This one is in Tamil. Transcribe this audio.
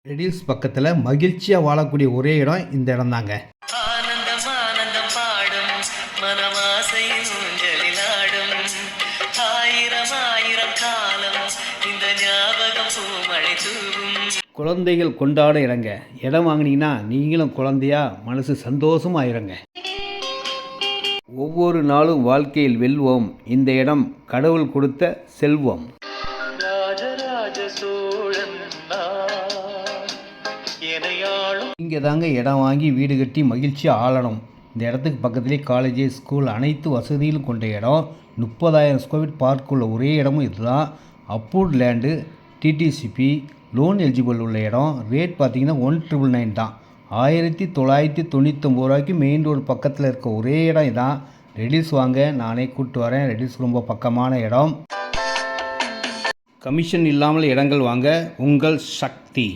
ரெடில்ஸ் பக்கத்தில் மகிழ்ச்சியாக வாழக்கூடிய ஒரே இடம் இந்த இடம் தாங்க. ஆனந்தம் ஆனந்தம் பாடும் மனமாசை ஊஞ்சலில் ஆடும் ஆயிரம் ஆயிரம் காலம் இந்த ஞாபகம் பூமழை தூவும். குழந்தைகள் கொண்டாட இடங்க. இடம் வாங்கினீங்கன்னா நீங்களும் குழந்தையா மனசு சந்தோஷமாயிருங்க. ஒவ்வொரு நாளும் வாழ்க்கையில் வெல்வோம். இந்த இடம் கடவுள் கொடுத்த செல்வம். ராஜராஜ சோழன் இங்கே தாங்க இடம் வாங்கி வீடு கட்டி மகிழ்ச்சியாக ஆளணும். இந்த இடத்துக்கு பக்கத்துலேயே காலேஜ், ஸ்கூல் அனைத்து வசதிகளும் கொண்ட இடம். 30,000 ஸ்கொயர் ஃபீட் பார்க் உள்ள ஒரே இடமும் இதுதான். Approved land, DTCP, loan eligible உள்ள இடம். ரேட் பார்த்தீங்கன்னா 1,999 தான். 1999 ரூபாய்க்கு மெயின் ரோடு பக்கத்தில் இருக்க ஒரே இடம் இதான். ரெடில்ஸ் வாங்க, நானே கூப்பிட்டு வரேன். ரெடில்ஸ் ரொம்ப பக்கமான இடம். கமிஷன் இல்லாமல் இடங்கள் வாங்க உங்கள் சக்தி.